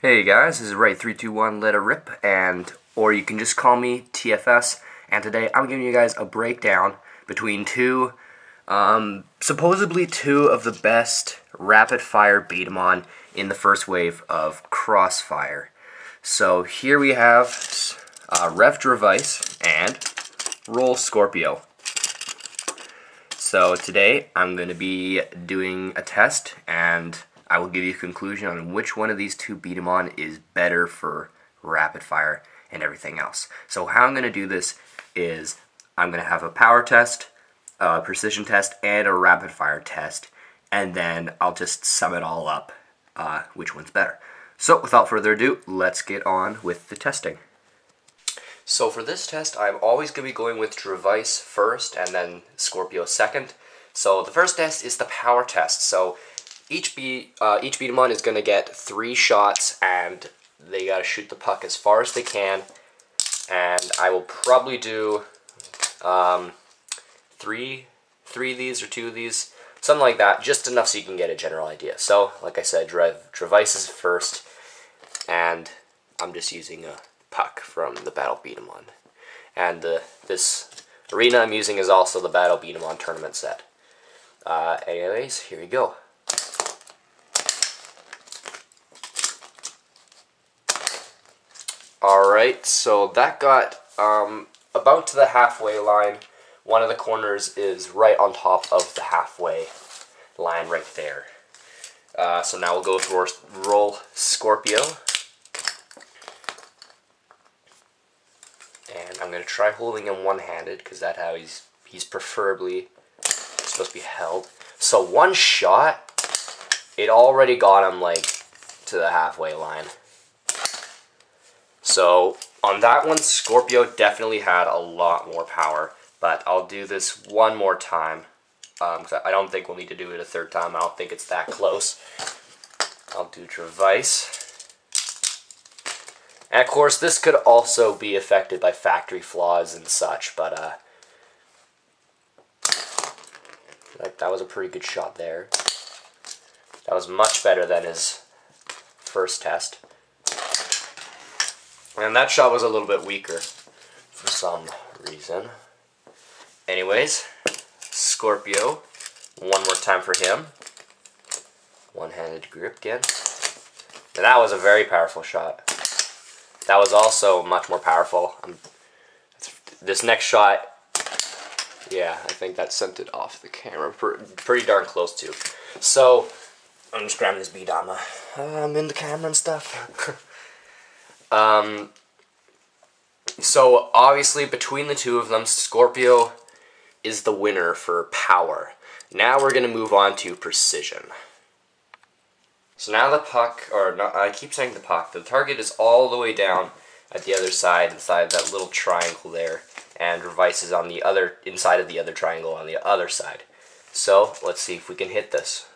Hey guys, this is Ray321 Let It Rip, or you can just call me TFS, and today I'm giving you guys a breakdown between supposedly two of the best rapid-fire B-Daman in the first wave of Crossfire. So here we have Rev Dravise and Scorpio. So today I'm going to be doing a test, and I will give you a conclusion on which one of these two B-Daman is better for rapid fire and everything else. So how I'm going to do this is I'm going to have a power test, a precision test, and a rapid fire test, and then I'll just sum it all up, which one's better. So without further ado, let's get on with the testing. So for this test, I'm always going to be going with Dravise first and then Scorpio second. So the first test is the power test. So each B-Daman is going to get 3 shots, and they got to shoot the puck as far as they can. And I will probably do 3 of these or 2 of these, something like that, just enough so you can get a general idea. So, like I said, Dravise is first, and I'm just using a puck from the Battle B-Daman. And this arena I'm using is also the Battle B-Daman tournament set. Anyways, here we go. Alright, so that got about to the halfway line. One of the corners is right on top of the halfway line right there. So now we'll go for roll Scorpio. And I'm going to try holding him one-handed, because that's how he's preferably supposed to be held. So one shot, it already got him like to the halfway line. So on that one, Scorpio definitely had a lot more power, but I'll do this one more time. I don't think we'll need to do it a third time. I don't think it's that close. I'll do Dravise. And of course, this could also be affected by factory flaws and such, but that was a pretty good shot there. That was much better than his first test. And that shot was a little bit weaker for some reason. Anyways, Scorpio, one more time for him. One-handed grip again. And that was a very powerful shot. That was also much more powerful. This next shot, yeah, I think that sent it off the camera pretty darn close to. So, I'm just grabbing this B-Daman. I'm in the camera and stuff. So obviously between the two of them, Scorpio is the winner for power. Now we're going to move on to precision. So now the puck, or no, I keep saying the puck, the target is all the way down at the other side, inside that little triangle there, and Dravise is on the other, inside of the other triangle on the other side. So let's see if we can hit this.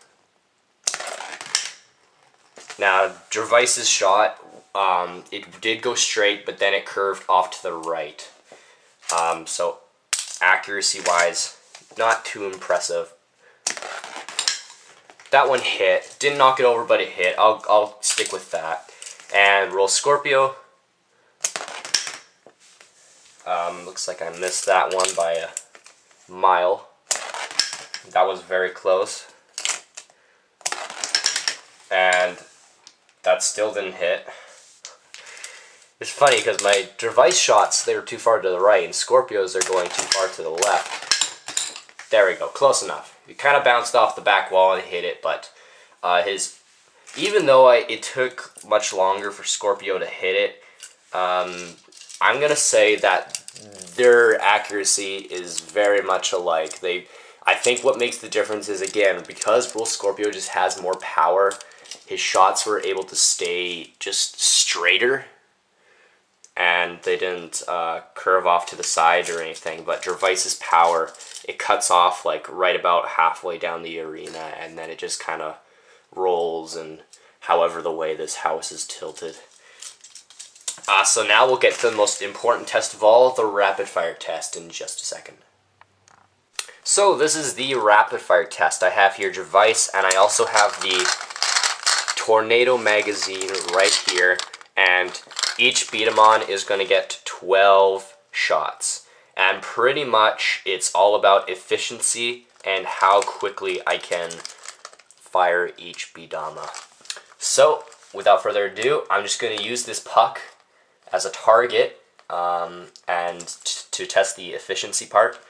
Now Dravise's shot, it did go straight, but then it curved off to the right. So accuracy-wise, not too impressive. That one hit. Didn't knock it over, but it hit. I'll stick with that. And roll Scorpio. Looks like I missed that one by a mile. That was very close. And that still didn't hit. It's funny because my Dravise shots, they were too far to the right, and Scorpio's are going too far to the left. There we go, close enough. He kind of bounced off the back wall and hit it, but even though it took much longer for Scorpio to hit it, I'm going to say that their accuracy is very much alike. I think what makes the difference is, again, because Scorpio just has more power, his shots were able to stay just straighter, and they didn't curve off to the side or anything. But Dravise's power, it cuts off like right about halfway down the arena, and then it just kind of rolls, and however the way this house is tilted. So now we'll get to the most important test of all, the rapid fire test, in just a second. So this is the rapid fire test. I have here Dravise, and I also have the tornado magazine right here, and each B-Daman is going to get 12 shots. And pretty much it's all about efficiency and how quickly I can fire each B-Daman. So, without further ado, I'm just going to use this puck as a target and to test the efficiency part,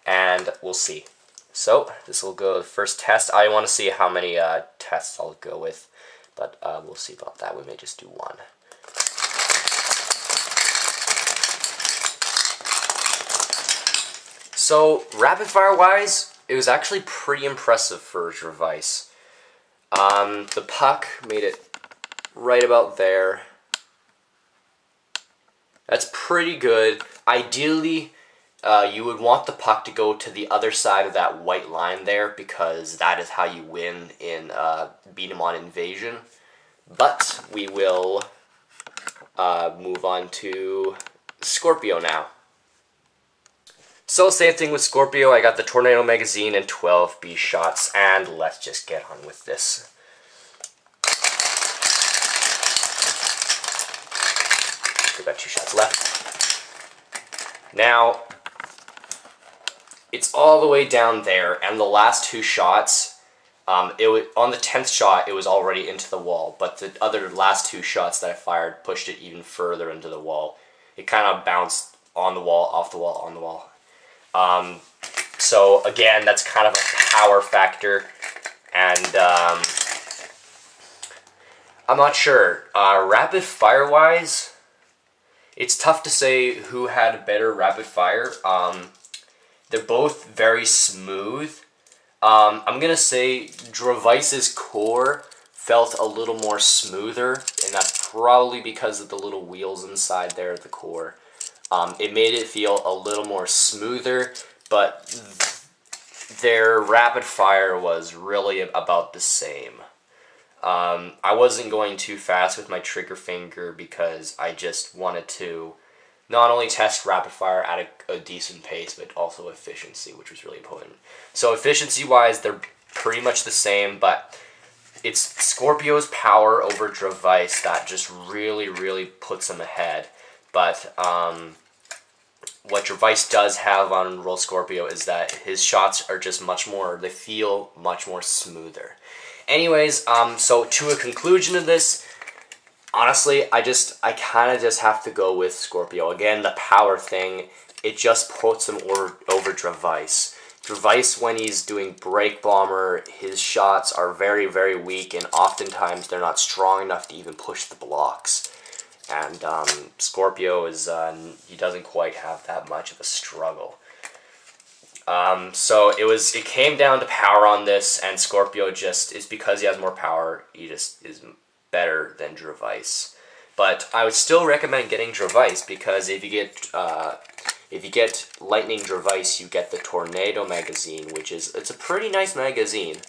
and we'll see. So, this will go the first test. I want to see how many tests I'll go with, but we'll see about that. We may just do one. So, rapid fire wise, it was actually pretty impressive for Dravise. The puck made it right about there. That's pretty good. Ideally, you would want the puck to go to the other side of that white line there, because that is how you win in B-Daman Invasion. But we will move on to Scorpio now. So same thing with Scorpio. I got the tornado magazine and 12 B shots, and let's just get on with this. We've got 2 shots left. Now, it's all the way down there, and the last 2 shots, on the 10th shot, it was already into the wall, but the other last 2 shots that I fired pushed it even further into the wall. It kind of bounced on the wall, off the wall, on the wall. So again, that's kind of a power factor, and I'm not sure. Rapid fire wise, it's tough to say who had better rapid fire. They're both very smooth. I'm gonna say Dravise's core felt a little more smoother, and that's probably because of the little wheels inside there at the core. It made it feel a little more smoother, but their rapid fire was really about the same. I wasn't going too fast with my trigger finger because I just wanted to not only test rapid fire at a decent pace, but also efficiency, which was really important. So efficiency-wise, they're pretty much the same, but it's Scorpio's power over Dravise that just really, really puts him ahead. But what Dravise does have on Roll Scorpio is that his shots are just much more, they feel much more smoother. Anyways, so to a conclusion of this, honestly, I kind of just have to go with Scorpio. Again, the power thing, it just puts him over Dravise. Dravise, when he's doing Break Bomber, his shots are very, very weak, and oftentimes they're not strong enough to even push the blocks. And Scorpio is, he doesn't quite have that much of a struggle. So it came down to power on this, and Scorpio just, it's because he has more power, he just is better than Dravise. But I would still recommend getting Dravise, because if you get Lightning Dravise, you get the Tornado magazine, it's a pretty nice magazine.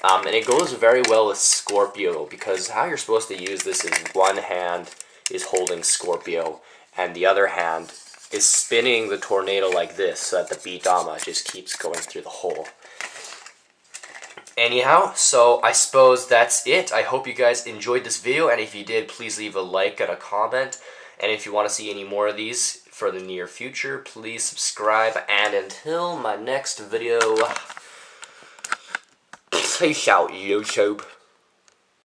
And it goes very well with Scorpio, because how you're supposed to use this is one hand is holding Scorpio, and the other hand is spinning the tornado like this, so that the B-Daman just keeps going through the hole. Anyhow, so I suppose that's it. I hope you guys enjoyed this video, and if you did, please leave a like and a comment. And if you want to see any more of these for the near future, please subscribe. And until my next video, peace out, YouTube.